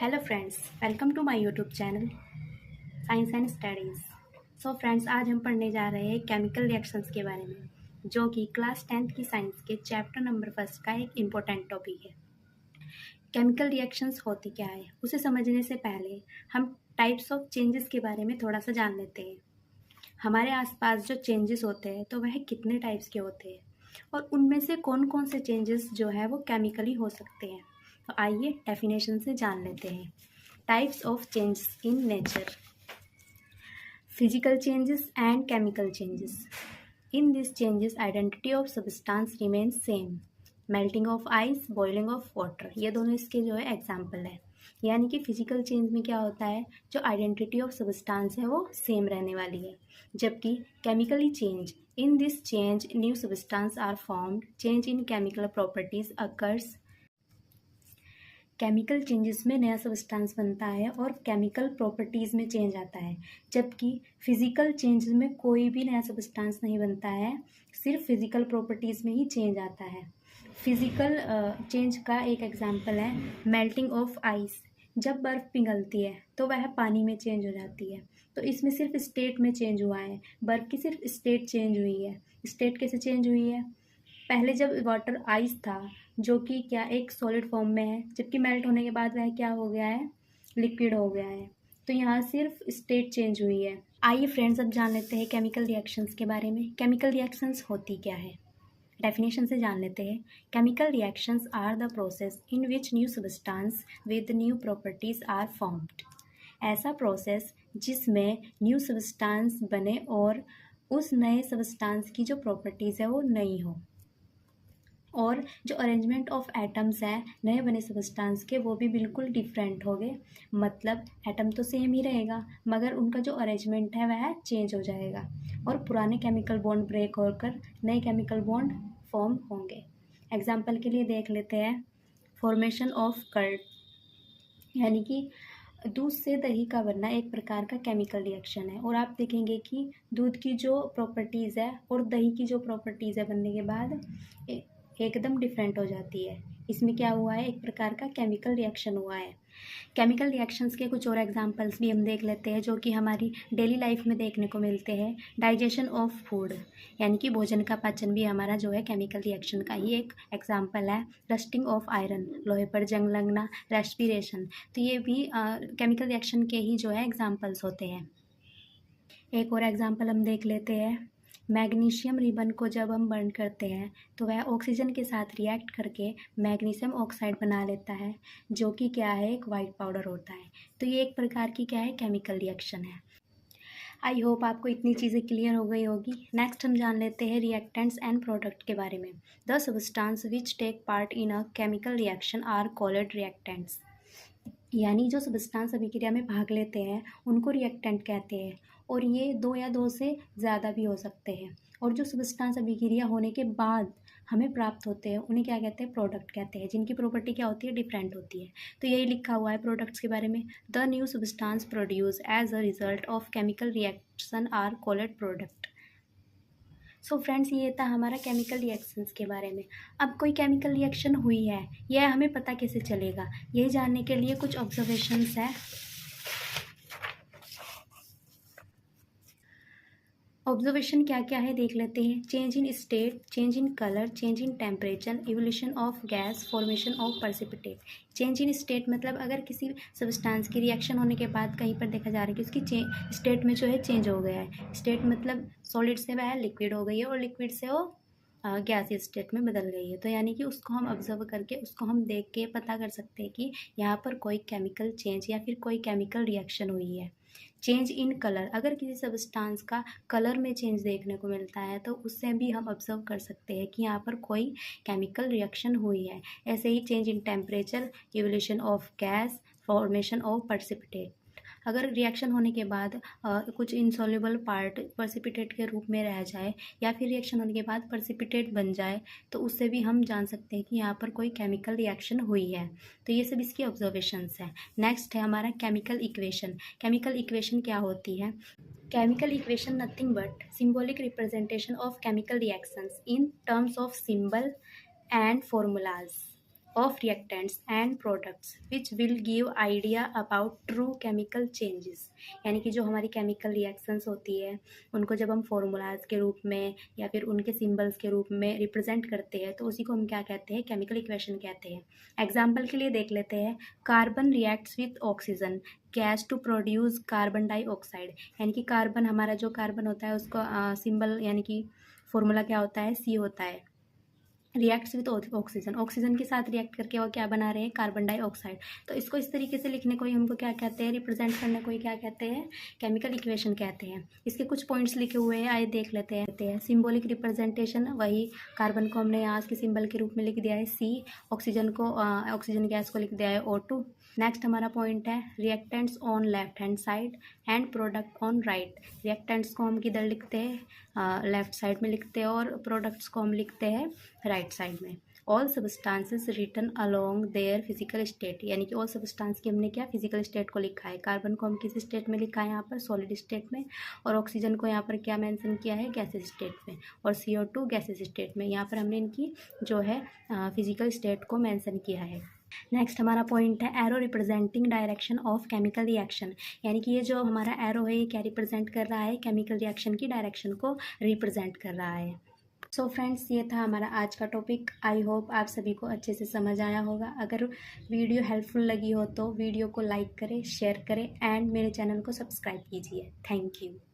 Hello friends, welcome to my YouTube channel science and studies. So friends, आज हम पढ़ने जा रहे हैं केमिकल रिएक्शंस के बारे में, जो कि क्लास 10th की साइंस के चैप्टर नंबर 1 का एक इम्पोर्टेंट टॉपिक है। केमिकल रिएक्शंस होती क्या है, उसे समझने से पहले हम टाइप्स ऑफ चेंजेस के बारे में थोड़ा सा जान लेते हैं। हमारे आसपास जो चेंजेस होते हैं तो वह कितने टाइप्स के होते हैं और उनमें से कौन कौन से चेंजेस जो है वो केमिकली हो सकते हैं। तो आइए डेफिनेशन से जान लेते हैं। Types of changes in nature: physical changes and chemical changes. In these changes, identity of substance remains same. Melting of ice, boiling of water, ये दोनों इसके जो है एग्जाम्पल है। यानी कि फिजिकल चेंज में क्या होता है, जो आइडेंटिटी ऑफ सब्सटेंस है वो सेम रहने वाली है। जबकि chemically change, in this change new substance are formed, change in chemical properties occurs. Chemical changes में नया सब्सटेंस बनता है और केमिकल प्रॉपर्टीज़ में चेंज आता है। जबकि फिजिकल चेंज में कोई भी नया सब्सटेंस नहीं बनता है, सिर्फ फिजिकल प्रॉपर्टीज़ में ही चेंज आता है। फिजिकल चेंज का एक एग्जांपल है मेल्टिंग ऑफ आइस। जब बर्फ़ पिघलती है तो वह पानी में चेंज हो जाती है, तो इसमें सिर्फ स्टेट में चेंज हुआ है, बर्फ़ की सिर्फ स्टेट चेंज हुई है। स्टेट कैसे चेंज हुई है? पहले जब वाटर आइस था, जो कि क्या एक सॉलिड फॉर्म में है, जबकि मेल्ट होने के बाद वह क्या हो गया है, लिक्विड हो गया है। तो यहाँ सिर्फ स्टेट चेंज हुई है। आइए फ्रेंड्स, अब जान लेते हैं केमिकल रिएक्शंस के बारे में। केमिकल रिएक्शंस होती क्या है, डेफिनेशन से जान लेते हैं। Chemical reactions are the process in which new substance with new properties are formed. ऐसा प्रोसेस जिसमें न्यू सब्सटेंस बने और उस नए सब्सटेंस की जो प्रॉपर्टीज़ है वो नई हो, और जो अरेंजमेंट ऑफ एटम्स हैं नए बने सब्सटेंस के वो भी बिल्कुल डिफरेंट हो गए। मतलब एटम तो सेम ही रहेगा, मगर उनका जो अरेंजमेंट है वह चेंज हो जाएगा और पुराने केमिकल बॉन्ड ब्रेक होकर नए केमिकल बॉन्ड फॉर्म होंगे। एग्जाम्पल के लिए देख लेते हैं फॉर्मेशन ऑफ कर्ड, यानी कि दूध से दही का बनना एक प्रकार का केमिकल रिएक्शन है। और आप देखेंगे कि दूध की जो प्रॉपर्टीज़ है और दही की जो प्रॉपर्टीज़ है बनने के बाद एकदम डिफरेंट हो जाती है। इसमें क्या हुआ है, एक प्रकार का केमिकल रिएक्शन हुआ है। केमिकल रिएक्शंस के कुछ और एग्जांपल्स भी हम देख लेते हैं, जो कि हमारी डेली लाइफ में देखने को मिलते हैं। डाइजेशन ऑफ फूड, यानी कि भोजन का पाचन भी हमारा जो है केमिकल रिएक्शन का ही एक एग्जांपल है। रस्टिंग ऑफ आयरन, लोहे पर जंग लगना। रेस्पिरेशन, तो ये भी केमिकल रिएक्शन के ही जो है एग्जाम्पल्स होते हैं। एक और एग्जाम्पल हम देख लेते हैं। मैग्नीशियम रिबन को जब हम बर्न करते हैं तो वह ऑक्सीजन के साथ रिएक्ट करके मैग्नीशियम ऑक्साइड बना लेता है, जो कि क्या है, एक वाइट पाउडर होता है। तो ये एक प्रकार की क्या है, केमिकल रिएक्शन है। आई होप आपको इतनी चीज़ें क्लियर हो गई होगी। नेक्स्ट हम जान लेते हैं रिएक्टेंट्स एंड प्रोडक्ट के बारे में। The substance which take part in a chemical reaction are called reactants. यानी जो सब्सटेंस अभिक्रिया में भाग लेते हैं उनको रिएक्टेंट कहते हैं, और ये दो या दो से ज़्यादा भी हो सकते हैं। और जो सब्सटेंस अभिक्रिया होने के बाद हमें प्राप्त होते हैं उन्हें क्या कहते हैं, प्रोडक्ट कहते हैं, जिनकी प्रॉपर्टी क्या होती है, डिफरेंट होती है। तो यही लिखा हुआ है प्रोडक्ट्स के बारे में। The new substance produce as a result of chemical reaction are called product. So friends, ये था हमारा केमिकल रिएक्शंस के बारे में। अब कोई केमिकल रिएक्शन हुई है यह हमें पता कैसे चलेगा, यही जानने के लिए कुछ ऑब्जर्वेशंस है। ऑब्जर्वेशन क्या क्या है देख लेते हैं। Change in state, change in colour, change in temperature, evolution of gas, formation of precipitate. Change in state मतलब अगर किसी सब्सटेंस की रिएक्शन होने के बाद कहीं पर देखा जा रहा है कि उसकी स्टेट में जो है चेंज हो गया है। स्टेट मतलब सॉलिड से वह लिक्विड हो गई है और लिक्विड से वो गैसीय स्टेट में बदल गई है। तो यानी कि उसको हम ऑब्जर्व करके, उसको हम देख के पता कर सकते हैं कि यहाँ पर कोई केमिकल चेंज या फिर कोई केमिकल रिएक्शन हुई है। चेंज इन कलर, अगर किसी सब्सटेंस का कलर में चेंज देखने को मिलता है तो उससे भी हम ऑब्जर्व कर सकते हैं कि यहाँ पर कोई केमिकल रिएक्शन हुई है। ऐसे ही change in temperature, evolution of gas, formation of precipitate. अगर रिएक्शन होने के बाद कुछ इनसॉल्युबल पार्ट प्रेसिपिटेट के रूप में रह जाए या फिर रिएक्शन होने के बाद प्रेसिपिटेट बन जाए, तो उससे भी हम जान सकते हैं कि यहाँ पर कोई केमिकल रिएक्शन हुई है। तो ये सब इसकी ऑब्जर्वेशंस हैं। नेक्स्ट है हमारा केमिकल इक्वेशन। केमिकल इक्वेशन क्या होती है? Chemical equation nothing but symbolic representation of chemical reactions in terms of symbol and formulas. of reactants and products which will give idea about true chemical changes। यानी कि जो हमारी chemical reactions होती है उनको जब हम फॉर्मूलाज के रूप में या फिर उनके सिंबल्स के रूप में रिप्रेजेंट करते हैं तो उसी को हम क्या कहते हैं, केमिकल इक्वेशन कहते हैं। एग्जाम्पल के लिए देख लेते हैं, carbon reacts with oxygen gas to produce carbon dioxide. यानी कि कार्बन, हमारा जो कार्बन होता है उसका सिंबल यानी कि फॉर्मूला क्या होता है, सी होता है। रिएक्ट्स विद ऑक्सीजन, ऑक्सीजन के साथ रिएक्ट करके वो क्या बना रहे हैं, कार्बन डाइऑक्साइड। तो इसको इस तरीके से लिखने को ही हमको क्या कहते हैं, रिप्रेजेंट करने को ही क्या कहते हैं, केमिकल इक्वेशन कहते हैं। इसके कुछ पॉइंट्स लिखे हुए हैं, आइए देख लेते हैं। सिंबॉलिक रिप्रेजेंटेशन, वही कार्बन को हमने यहाँ के सिंबल के रूप में लिख दिया है सी, ऑक्सीजन को ऑक्सीजन गैस को लिख दिया है O2। नेक्स्ट हमारा पॉइंट है reactants on left hand side and product on right. Reactants को हम किधर लिखते हैं, लेफ्ट साइड में लिखते हैं, और प्रोडक्ट्स को हम लिखते हैं राइट साइड में। All substances written along their physical state, यानी कि ऑल सब्सटेंस की हमने क्या, फिजिकल स्टेट को लिखा है। कार्बन को हम किस स्टेट में लिखा है यहाँ पर, सॉलिड स्टेट में, और ऑक्सीजन को यहाँ पर क्या मेंशन किया है, गैसेस स्टेट में, और CO2 गैसेस स्टेट में। यहाँ पर हमने इनकी जो है फिजिकल स्टेट को मेंशन किया है। नेक्स्ट हमारा पॉइंट है arrow representing direction of chemical reaction. यानी कि ये जो हमारा एरो है ये क्या रिप्रेजेंट कर रहा है, केमिकल रिएक्शन की डायरेक्शन को रिप्रेजेंट कर रहा है। सो फ्रेंड्स, ये था हमारा आज का टॉपिक। आई होप आप सभी को अच्छे से समझ आया होगा। अगर वीडियो हेल्पफुल लगी हो तो वीडियो को लाइक करें, शेयर करें एंड मेरे चैनल को सब्सक्राइब कीजिए। Thank you.